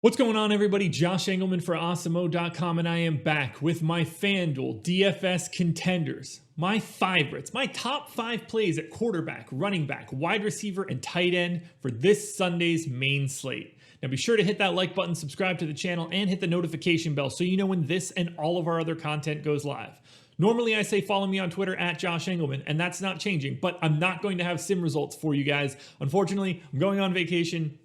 What's going on, everybody? Josh Engleman for Awesemo.com, and I am back with my FanDuel DFS contenders, my favorites, my top 5 plays at quarterback, running back, wide receiver, and tight end for this Sunday's main slate. Now be sure to hit that like button, subscribe to the channel, and hit the notification bell so you know when this and all of our other content goes live. Normally I say follow me on Twitter at Josh Engleman, and that's not changing, but I'm not going to have sim results for you guys. Unfortunately, I'm going on vacation.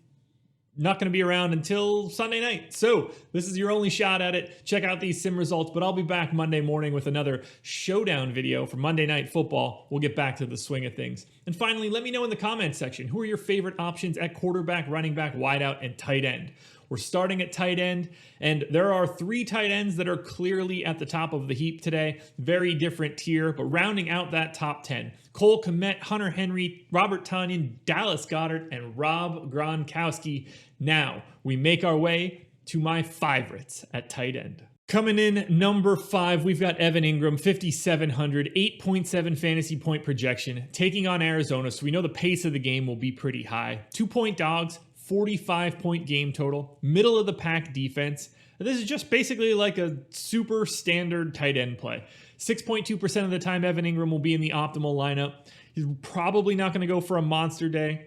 Not going to be around until Sunday night. So this is your only shot at it. Check out these sim results, but I'll be back Monday morning with another showdown video for Monday Night Football. We'll get back to the swing of things. And finally, let me know in the comments section, who are your favorite options at quarterback, running back, wideout, and tight end? We're starting at tight end, and there are 3 tight ends that are clearly at the top of the heap today. Very different tier, but rounding out that top 10. Cole Kmet, Hunter Henry, Robert Tonyan, Dallas Goedert, and Rob Gronkowski. Now, we make our way to my favorites at tight end. Coming in number 5, we've got Evan Ingram, 5,700, 8.7 fantasy point projection, taking on Arizona, so we know the pace of the game will be pretty high. 2-point dogs, 45-point game total, middle of the pack defense. This is just basically like a super standard tight end play. 6.2% of the time, Evan Ingram will be in the optimal lineup. He's probably not going to go for a monster day.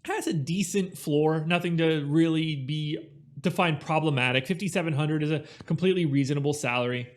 Has a decent floor, nothing to really be defined problematic. 5,700 is a completely reasonable salary.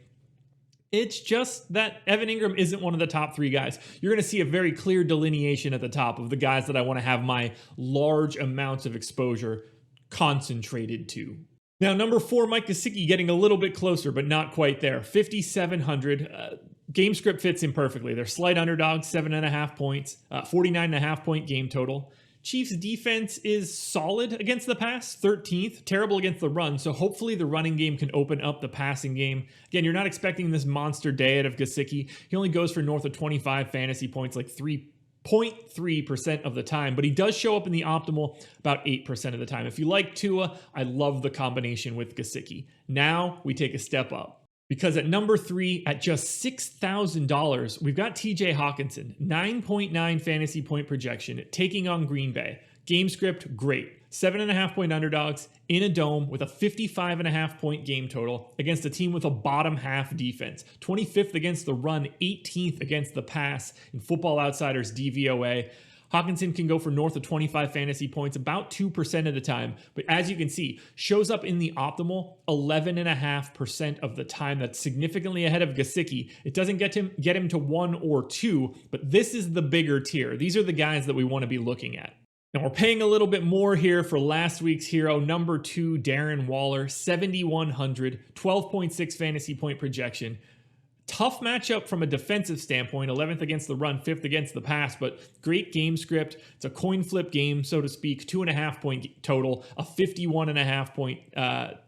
It's just that Evan Ingram isn't one of the top 3 guys. You're going to see a very clear delineation at the top of the guys that I want to have my large amounts of exposure concentrated to. Now, number 4, Mike Gesicki, getting a little bit closer, but not quite there. 5,700. Game script fits in perfectly. They're slight underdogs, 7.5 points, 49.5 point game total. Chiefs defense is solid against the pass, 13th, terrible against the run, so hopefully the running game can open up the passing game. Again, you're not expecting this monster day out of Gesicki. He only goes for north of 25 fantasy points, like 3.3% of the time, but he does show up in the optimal about 8% of the time. If you like Tua, I love the combination with Gesicki. Now we take a step up. Because at number 3, at just $6,000, we've got TJ Hawkinson, 9.9 fantasy point projection, taking on Green Bay. Game script, great. 7.5 point underdogs in a dome with a 55.5 point game total against a team with a bottom half defense. 25th against the run, 18th against the pass in Football Outsiders DVOA. Hawkinson can go for north of 25 fantasy points about 2% of the time, but as you can see, shows up in the optimal 11.5% of the time. That's significantly ahead of Gesicki. It doesn't get him to 1 or 2, but this is the bigger tier. These are the guys that we want to be looking at. Now we're paying a little bit more here for last week's hero, number 2, Darren Waller, 7,100, 12.6 fantasy point projection. Tough matchup from a defensive standpoint, 11th against the run, 5th against the pass, but great game script. It's a coin flip game, so to speak, 2.5 point total, a 51.5 point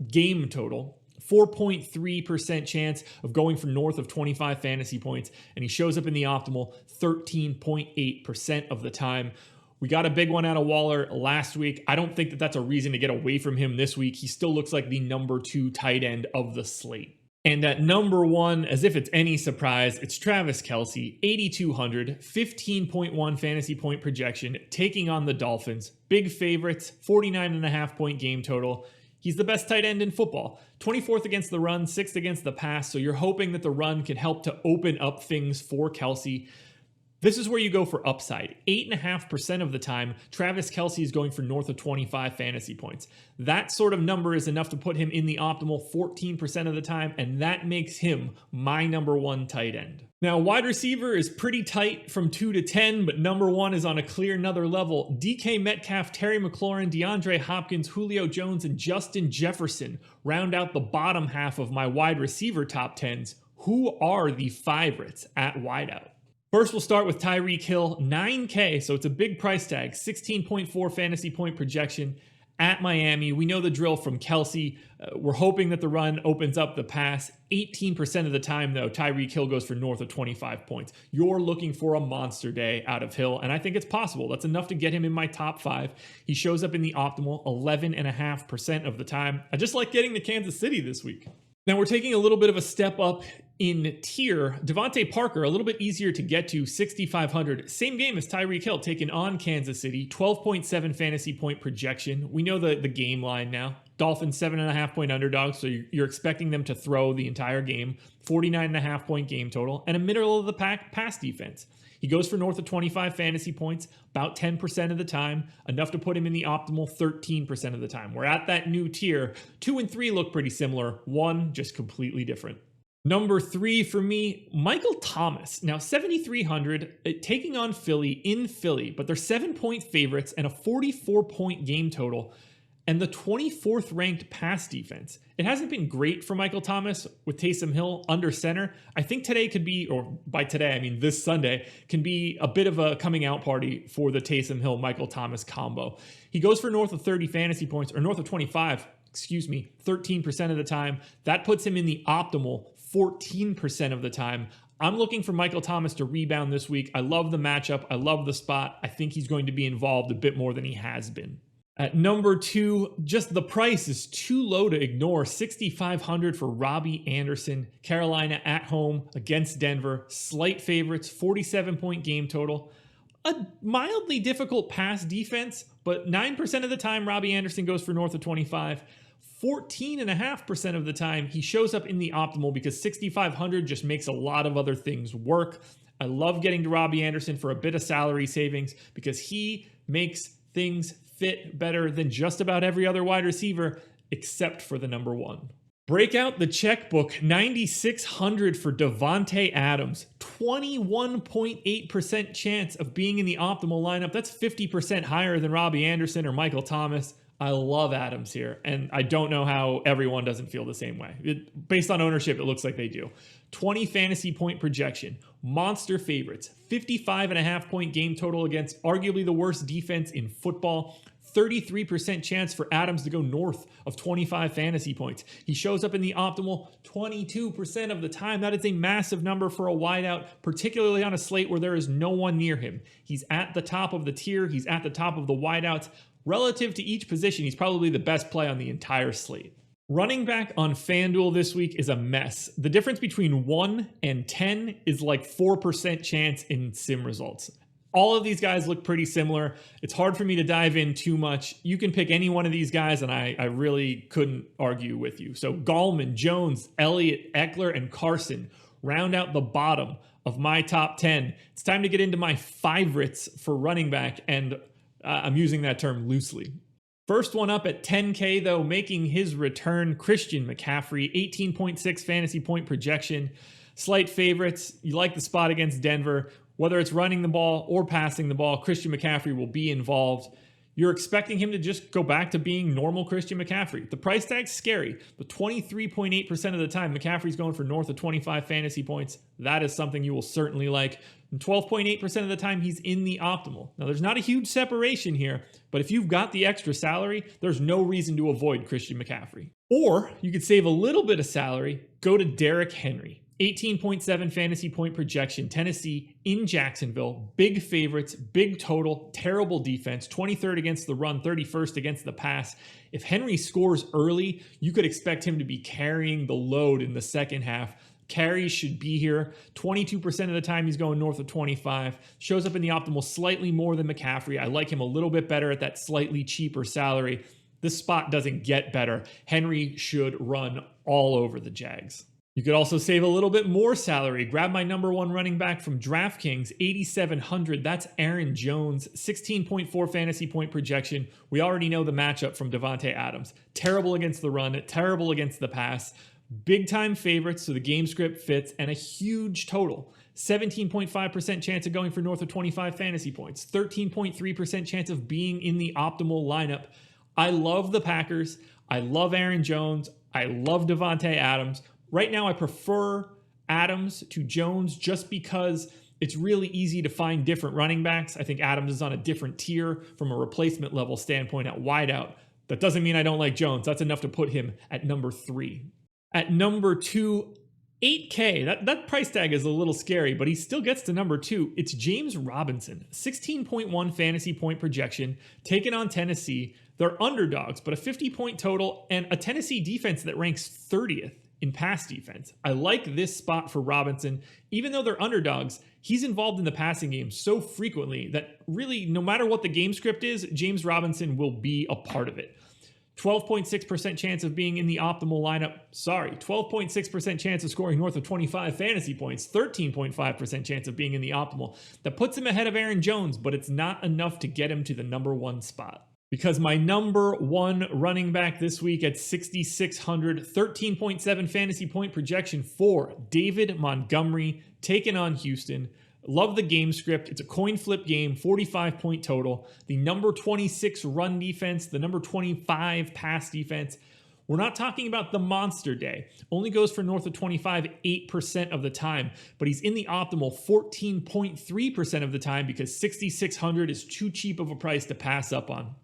game total, 4.3% chance of going for north of 25 fantasy points, and he shows up in the optimal 13.8% of the time. We got a big one out of Waller last week. I don't think that that's a reason to get away from him this week. He still looks like the number 2 tight end of the slate. And at number 1, as if it's any surprise, it's Travis Kelce, 8,200, 15.1 fantasy point projection, taking on the Dolphins. Big favorites, 49.5 point game total. He's the best tight end in football. 24th against the run, 6th against the pass, so you're hoping that the run can help to open up things for Kelce. This is where you go for upside. 8.5% of the time, Travis Kelce is going for north of 25 fantasy points. That sort of number is enough to put him in the optimal 14% of the time, and that makes him my number 1 tight end. Now, wide receiver is pretty tight from 2 to 10, but number 1 is on a clear another level. DK Metcalf, Terry McLaurin, DeAndre Hopkins, Julio Jones, and Justin Jefferson round out the bottom half of my wide receiver top 10s. Who are the favorites at wideout? First, we'll start with Tyreek Hill, 9K, so it's a big price tag, 16.4 fantasy point projection at Miami. We know the drill from Kelce. We're hoping that the run opens up the pass. 18% of the time, though, Tyreek Hill goes for north of 25 points. You're looking for a monster day out of Hill, and I think it's possible. That's enough to get him in my top 5. He shows up in the optimal 11.5% of the time. I just like getting to Kansas City this week. Now we're taking a little bit of a step up in tier. Devontae Parker, a little bit easier to get to, 6,500. Same game as Tyreek Hill, taken on Kansas City, 12.7 fantasy point projection. We know the game line now. Dolphins 7.5-point underdogs, so you're expecting them to throw the entire game. 49.5-point game total, and a middle of the pack pass defense. He goes for north of 25 fantasy points about 10% of the time, enough to put him in the optimal 13% of the time. We're at that new tier. 2 and 3 look pretty similar. 1 just completely different. Number 3 for me, Michael Thomas. Now 7,300, taking on Philly in Philly, but they're 7-point favorites and a 44-point game total, and the 24th ranked pass defense. It hasn't been great for Michael Thomas with Taysom Hill under center. I think today could be, or by today, I mean this Sunday, can be a bit of a coming out party for the Taysom Hill Michael Thomas combo. He goes for north of 30 fantasy points, or north of 25, 13% of the time. That puts him in the optimal 14% of the time. I'm looking for Michael Thomas to rebound this week. I love the matchup. I love the spot. I think he's going to be involved a bit more than he has been. At number 2, just the price is too low to ignore. 6,500 for Robbie Anderson. Carolina at home against Denver. Slight favorites, 47-point game total. A mildly difficult pass defense, but 9% of the time Robbie Anderson goes for north of 25. 14.5% of the time he shows up in the optimal because 6,500 just makes a lot of other things work. I love getting to Robbie Anderson for a bit of salary savings because he makes things fit better than just about every other wide receiver except for the number 1. Break out the checkbook, 9,600 for Davante Adams. 21.8% chance of being in the optimal lineup. That's 50% higher than Robbie Anderson or Michael Thomas. I love Adams here, and I don't know how everyone doesn't feel the same way. Based on ownership, it looks like they do. 20 fantasy point projection, monster favorites, 55.5-point game total against arguably the worst defense in football. 33% chance for Adams to go north of 25 fantasy points. He shows up in the optimal 22% of the time. That is a massive number for a wideout, particularly on a slate where there is no one near him. He's at the top of the tier. He's at the top of the wideouts. Relative to each position, he's probably the best play on the entire slate. Running back on FanDuel this week is a mess. The difference between 1 and 10 is like 4% chance in sim results. All of these guys look pretty similar. It's hard for me to dive in too much. You can pick any one of these guys, and I really couldn't argue with you. So Gallman, Jones, Elliott, Eckler, and Carson round out the bottom of my top 10. It's time to get into my favorites for running back, and I'm using that term loosely. First one up at 10K, though, making his return, Christian McCaffrey, 18.6 fantasy point projection. Slight favorites. You like the spot against Denver. Whether it's running the ball or passing the ball, Christian McCaffrey will be involved. You're expecting him to just go back to being normal Christian McCaffrey. The price tag's scary, but 23.8% of the time, McCaffrey's going for north of 25 fantasy points. That is something you will certainly like. And 12.8% of the time, he's in the optimal. Now, there's not a huge separation here, but if you've got the extra salary, there's no reason to avoid Christian McCaffrey. Or you could save a little bit of salary, go to Derrick Henry. 18.7 fantasy point projection, Tennessee in Jacksonville, big favorites, big total, terrible defense, 23rd against the run, 31st against the pass. If Henry scores early, you could expect him to be carrying the load in the second half. Carries should be here. 22% of the time he's going north of 25. Shows up in the optimal slightly more than McCaffrey. I like him a little bit better at that slightly cheaper salary. This spot doesn't get better. Henry should run all over the Jags. You could also save a little bit more salary. Grab my number 1 running back from DraftKings, 8,700. That's Aaron Jones, 16.4 fantasy point projection. We already know the matchup from Davante Adams. Terrible against the run, terrible against the pass. Big time favorites, so the game script fits, and a huge total. 17.5% chance of going for north of 25 fantasy points. 13.3% chance of being in the optimal lineup. I love the Packers. I love Aaron Jones. I love Davante Adams. Right now, I prefer Adams to Jones just because it's really easy to find different running backs. I think Adams is on a different tier from a replacement level standpoint at wideout. That doesn't mean I don't like Jones. That's enough to put him at number 3. At number 2, 8K. That price tag is a little scary, but he still gets to number 2. It's James Robinson, 16.1 fantasy point projection, taken on Tennessee. They're underdogs, but a 50-point total and a Tennessee defense that ranks 30th in pass defense. I like this spot for Robinson. Even though they're underdogs, he's involved in the passing game so frequently that really, no matter what the game script is, James Robinson will be a part of it. 12.6% chance of being in the optimal lineup. 12.6% chance of scoring north of 25 fantasy points. 13.5% chance of being in the optimal. That puts him ahead of Aaron Jones, but it's not enough to get him to the number one spot. Because my number one running back this week at 6,600, 13.7 fantasy point projection for David Montgomery, taking on Houston. Love the game script. It's a coin flip game, 45 point total. The number 26 run defense, the number 25 pass defense. We're not talking about the monster day. Only goes for north of 25, 8% of the time, but he's in the optimal 14.3% of the time because 6,600 is too cheap of a price to pass up on.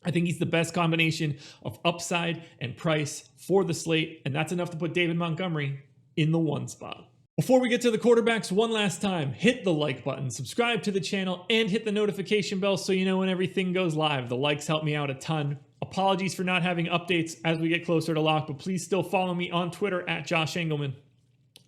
I think he's the best combination of upside and price for the slate, and that's enough to put David Montgomery in the one spot. Before we get to the quarterbacks, one last time, hit the like button, subscribe to the channel, and hit the notification bell so you know when everything goes live. The likes help me out a ton. Apologies for not having updates as we get closer to lock, but please still follow me on Twitter at Josh Engleman.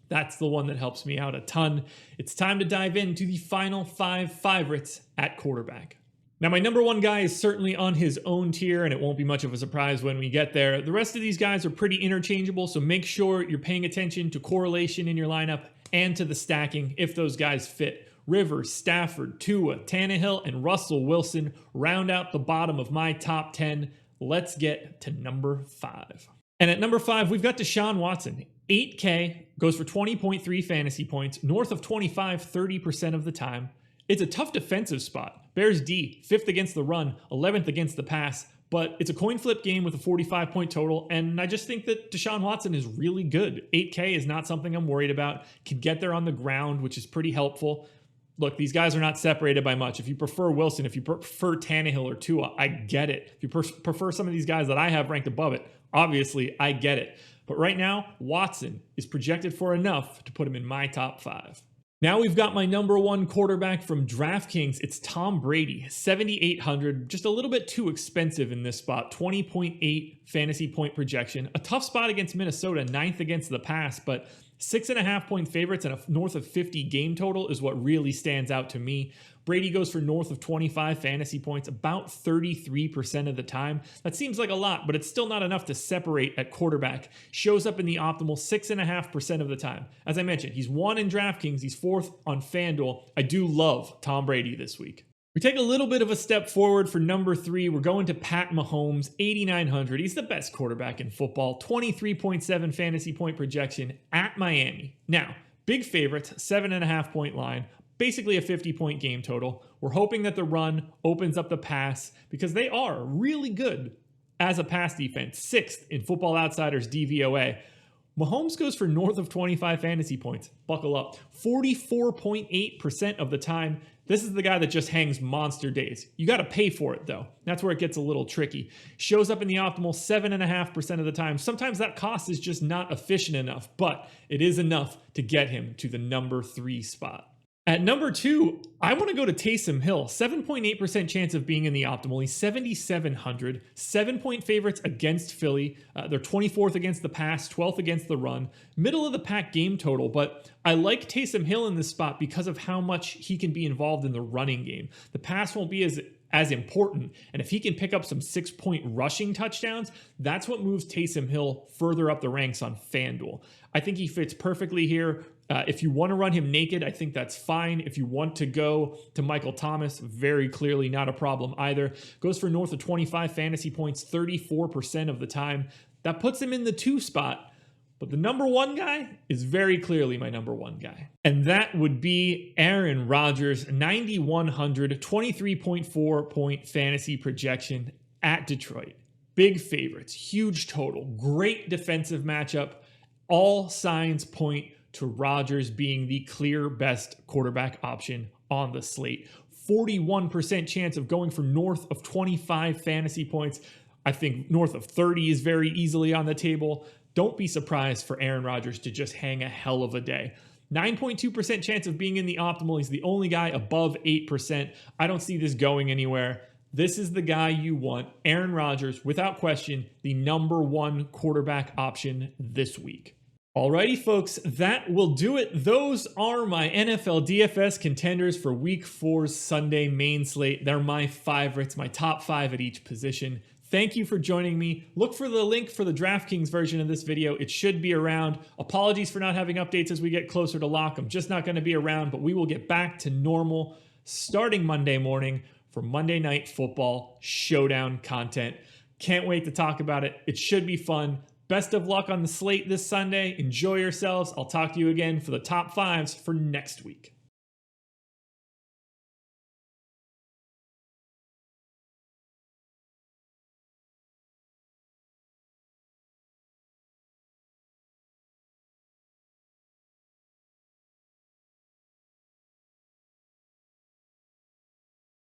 That's the one that helps me out a ton. It's time to dive into the final five favorites at quarterback. Now, my number one guy is certainly on his own tier, and it won't be much of a surprise when we get there. The rest of these guys are pretty interchangeable, so make sure you're paying attention to correlation in your lineup and to the stacking if those guys fit. Rivers, Stafford, Tua, Tannehill, and Russell Wilson round out the bottom of my top 10. Let's get to number 5. And at number 5, we've got Deshaun Watson. 8K, goes for 20.3 fantasy points, north of 25, 30% of the time. It's a tough defensive spot. Bears D, 5th against the run, 11th against the pass, but it's a coin flip game with a 45-point total, and I just think that Deshaun Watson is really good. 8K is not something I'm worried about. Can get there on the ground, which is pretty helpful. Look, these guys are not separated by much. If you prefer Wilson, if you prefer Tannehill or Tua, I get it. If you prefer some of these guys that I have ranked above it, obviously, I get it. But right now, Watson is projected for enough to put him in my top 5. Now we've got my number one quarterback from DraftKings. It's Tom Brady, 7,800, just a little bit too expensive in this spot. 20.8 fantasy point projection. A tough spot against Minnesota, 9th against the pass, but 6.5 point favorites and a north of 50 game total is what really stands out to me. Brady goes for north of 25 fantasy points about 33% of the time. That seems like a lot, but it's still not enough to separate at quarterback. Shows up in the optimal 6.5% of the time. As I mentioned, he's 1 in DraftKings, he's 4th on FanDuel. I do love Tom Brady this week. We take a little bit of a step forward for number 3. We're going to Pat Mahomes, 8,900. He's the best quarterback in football. 23.7 fantasy point projection at Miami. Now, big favorites, 7.5 point line. Basically a 50-point game total. We're hoping that the run opens up the pass because they are really good as a pass defense. 6th in Football Outsiders DVOA. Mahomes goes for north of 25 fantasy points. Buckle up. 44.8% of the time. This is the guy that just hangs monster days. You got to pay for it, though. That's where it gets a little tricky. Shows up in the optimal 7.5% of the time. Sometimes that cost is just not efficient enough, but it is enough to get him to the number 3 spot. At number 2, I want to go to Taysom Hill. 7.8% chance of being in the optimal. He's 7,700. 7-point favorites against Philly. They're 24th against the pass, 12th against the run. Middle of the pack game total, but I like Taysom Hill in this spot because of how much he can be involved in the running game. The pass won't be as important, and if he can pick up some 6-point rushing touchdowns, that's what moves Taysom Hill further up the ranks on FanDuel. I think he fits perfectly here. If you want to run him naked, I think that's fine. If you want to go to Michael Thomas, very clearly not a problem either. Goes for north of 25 fantasy points, 34% of the time. That puts him in the 2 spot. But the number 1 guy is very clearly my number 1 guy. And that would be Aaron Rodgers, 9,100, 23.4 point fantasy projection at Detroit. Big favorites, huge total, great defensive matchup. All signs point to Rodgers being the clear best quarterback option on the slate. 41% chance of going for north of 25 fantasy points. I think north of 30 is very easily on the table. Don't be surprised for Aaron Rodgers to just hang a hell of a day. 9.2% chance of being in the optimal. He's the only guy above 8%. I don't see this going anywhere. This is the guy you want. Aaron Rodgers, without question, the number 1 quarterback option this week. Alrighty, folks, that will do it. Those are my NFL DFS contenders for Week 4's Sunday main slate. They're my favorites, my top 5 at each position. Thank you for joining me. Look for the link for the DraftKings version of this video. It should be around. Apologies for not having updates as we get closer to lock. I'm just not going to be around, but we will get back to normal starting Monday morning for Monday Night Football Showdown content. Can't wait to talk about it. It should be fun. Best of luck on the slate this Sunday. Enjoy yourselves. I'll talk to you again for the top fives for next week.